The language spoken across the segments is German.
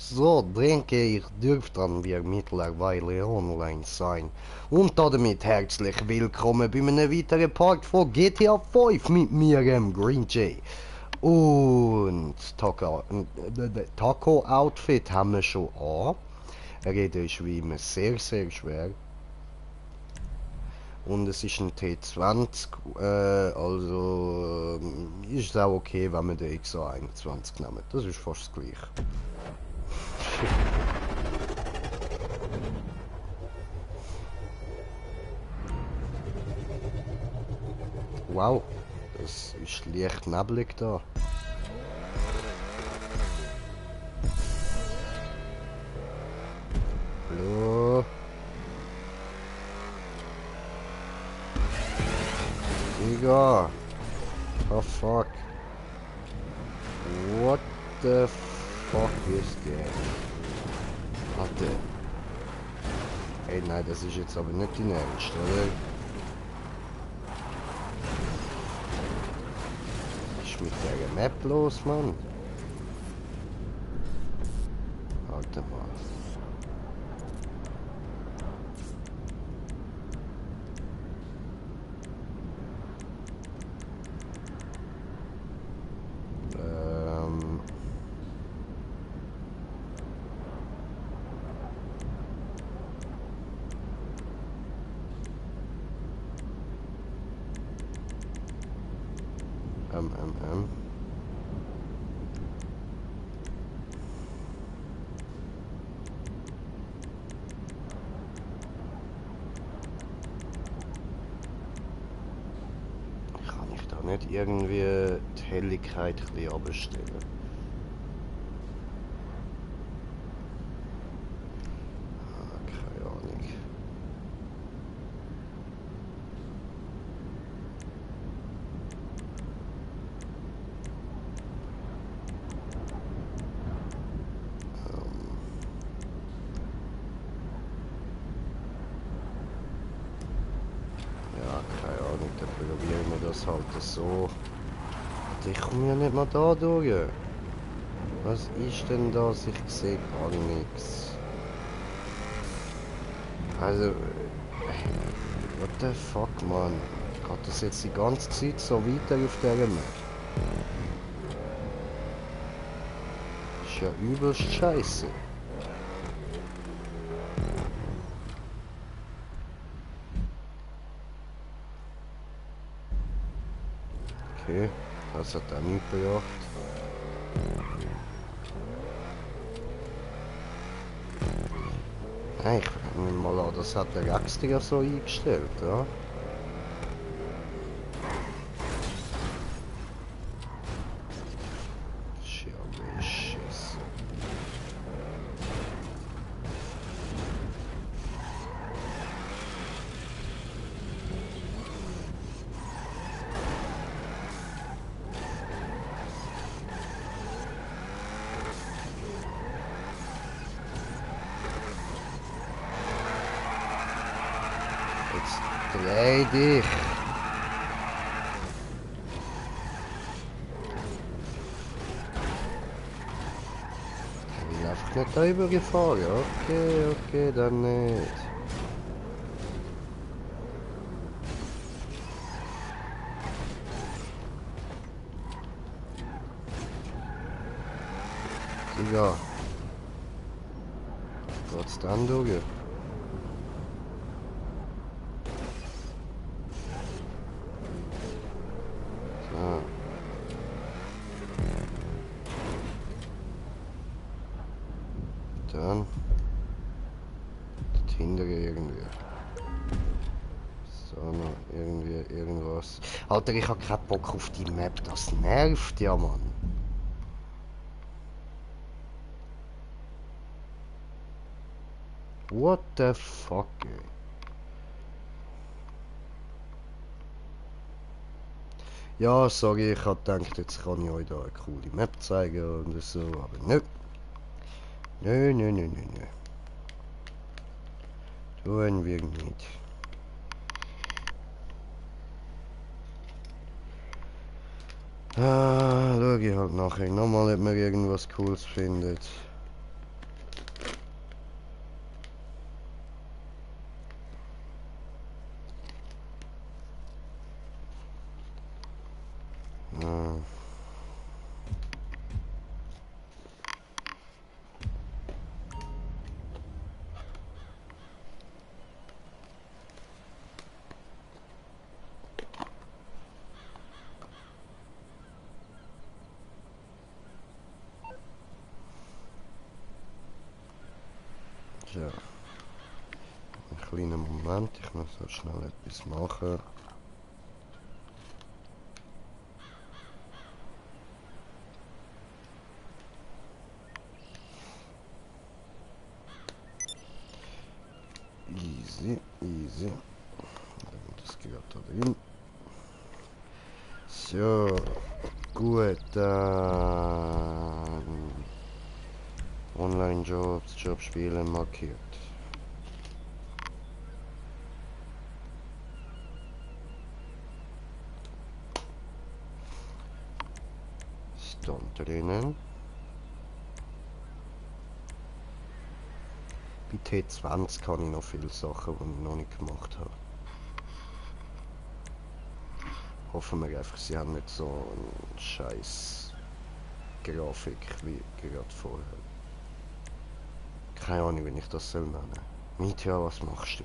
So, denke ich, dürften wir mittlerweile online sein. Und damit herzlich willkommen bei einem weiteren Part von GTA 5 mit mir, Green Jay. Und Taco-Outfit haben wir schon an. Reden ist wie immer sehr, sehr schwer. Und es ist ein T20, also ist es auch okay, wenn wir den XA21 nehmen. Das ist fast das gleiche. Wow, es ist leicht neblig da. Hallo? Digga! Oh fuck. What the fuck is that? Warte. Ey, nein, das ist jetzt aber nicht dein Ernst, oder? Was ist mit der Map los, Mann? Warte mal. Ähm, ähm, ähm. Kann ich da nicht irgendwie die Helligkeit ein bisschen abstellen? Ah, keine Ahnung. Ja, keine Ahnung, dann probieren wir das halt so. Ich komme ja nicht mal da durch. Was ist denn das? Ich sehe gar nichts. Also, what the fuck, man? Geht das jetzt die ganze Zeit so weiter auf der Map? Ist ja übelst scheiße. Okay, das hat auch nicht beachtet. Nein, ich nehme mal an, das hat der extra so eingestellt, ja? Das ist ja beschissen. Jetzt dreh dich! Ich will einfach nicht da übergefahren, okay, okay, dann nicht. Digga. Geht's dann durch? So. Dann. Das hintere irgendwie. So, noch irgendwie irgendwas. Alter, ich hab keinen Bock auf die Map. Das nervt ja, Mann. What the fuck, ey. Ja, sorry, ich hab gedacht, jetzt kann ich euch da eine coole Map zeigen und so, aber nö. Nö, nö, nö, nö, nö. Tun wir nicht. Ah, schau ich halt nachher nochmal, ob man irgendwas Cooles findet. So. Einen kleinen Moment, ich muss so schnell etwas machen. Easy, easy. Das geht da drin. So, gut, dann Online-Jobs, Jobspiele markiert. Stand drinnen. Bei T20 kann ich noch viele Sachen, die ich noch nicht gemacht habe. Hoffen wir einfach, sie haben nicht so einen scheiß Grafik wie gerade vorher. Keine Ahnung, wie ich das soll nennen. Mietja, was machst du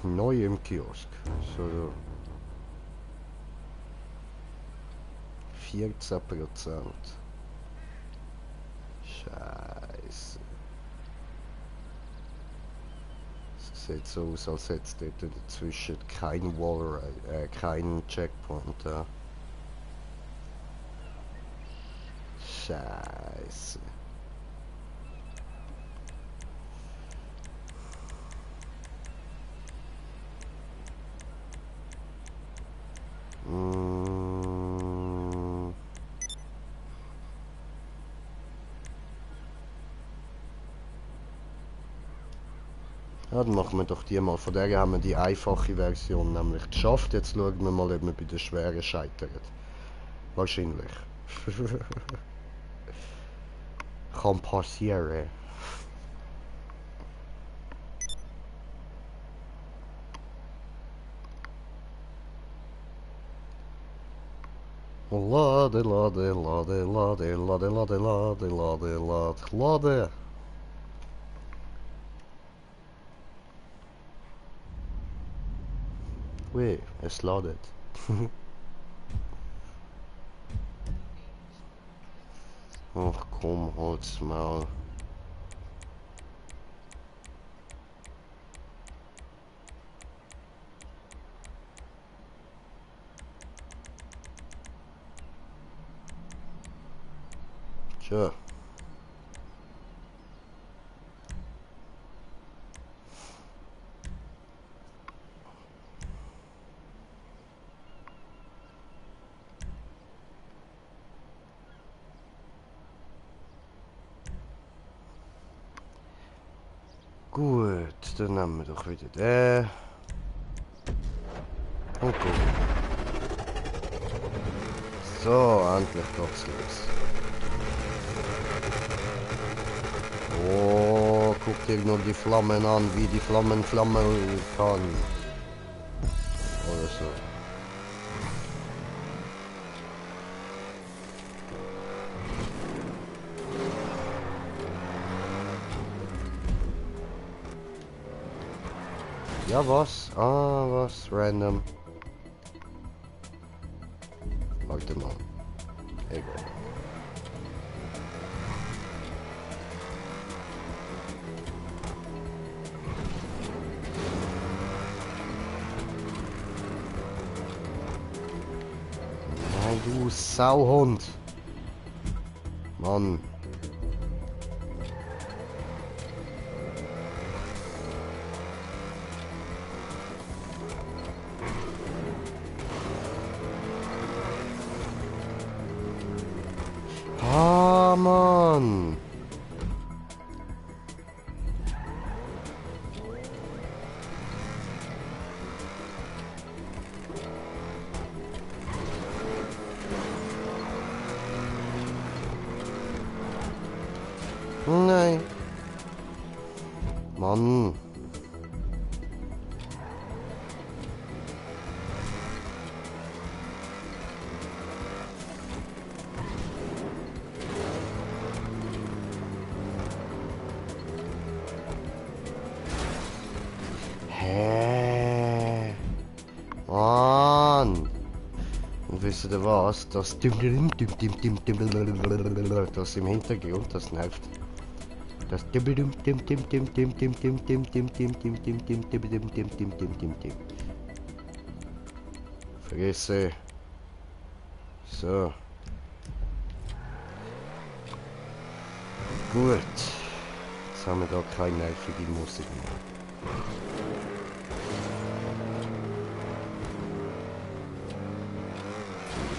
wieder? Neu im Kiosk. So 14%. Scheiße. Es sieht so aus, als hätte es dort dazwischen kein Wallride, kein Checkpoint. Scheiße. Ja, dann machen wir doch die mal. Von der haben wir die einfache Version nämlich geschafft. Jetzt schauen wir mal, ob wir bei der schweren scheitern. Wahrscheinlich. Kann passieren. Lade, lade, lade, lade, lade, lade, lade, lade, lade, lade. Ui, es ladet. Ach komm, halt's Maul. Tja. Gut, dann nehmen wir doch wieder den. Und gut. So, endlich geht's los. Oh, guck dir nur die Flammen an, wie die Flammen flammen kann. Oder so. Ja, was? Ah, was? Random. Warte mal. Egal. Nein, du Sauhund. Mann. Ah, Mann. Nein. Mann. Hä? Mann. Und Wisst ihr was? Das im Hintergrund, das nervt. Das vergesse. So. Gut. Jetzt haben wir da keine nervige Musik mehr.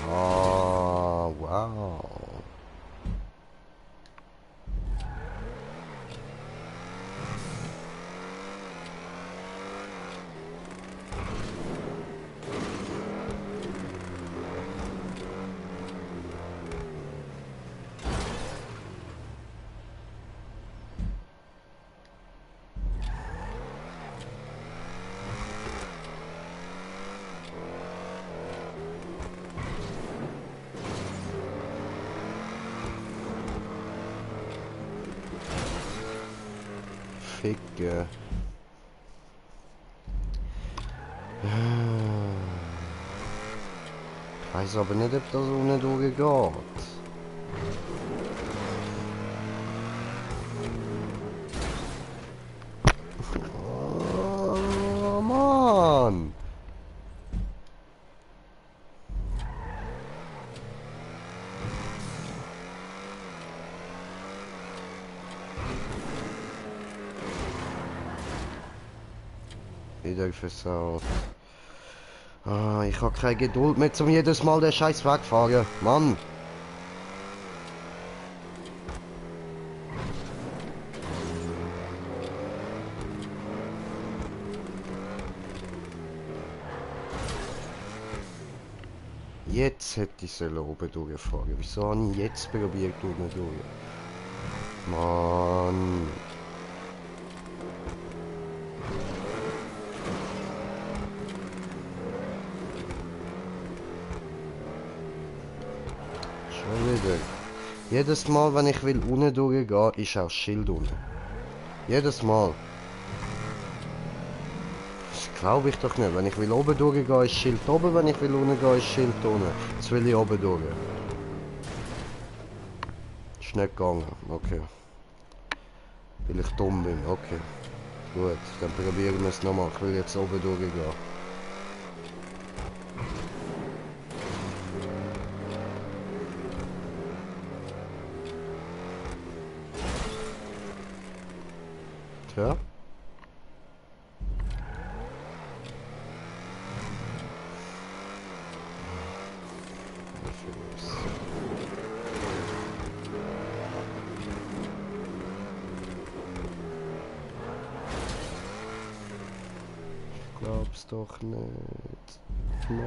Ah, wow. Ficke. Ich weiß aber nicht, ob das ohne durchgeht. Oh, Mann! Wieder versaut. Ah, ich habe keine Geduld mehr, zum jedes Mal den Scheiß wegfahren. Mann! Jetzt hätte ich oben durchfahren. Wieso habe ich jetzt probiert unten durch? Mann! Schon wieder. Jedes Mal, wenn ich will unten durchgehen, ist auch das Schild unten. Jedes Mal. Das glaube ich doch nicht. Wenn ich will oben durchgehen, ist das Schild oben. Wenn ich will unten gehen, ist das Schild unten. Jetzt will ich oben durch. Ist nicht gegangen. Okay. Weil ich dumm bin. Okay. Gut, dann probieren wir es nochmal. Ich will jetzt oben durchgehen. Tja. Ich glaub's doch nicht. Mann.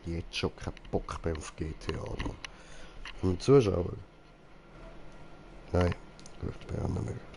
Jetzt schon kein Bock mehr auf GTA. Noch. Und Zuschauer? Nein, gut, beenden wir.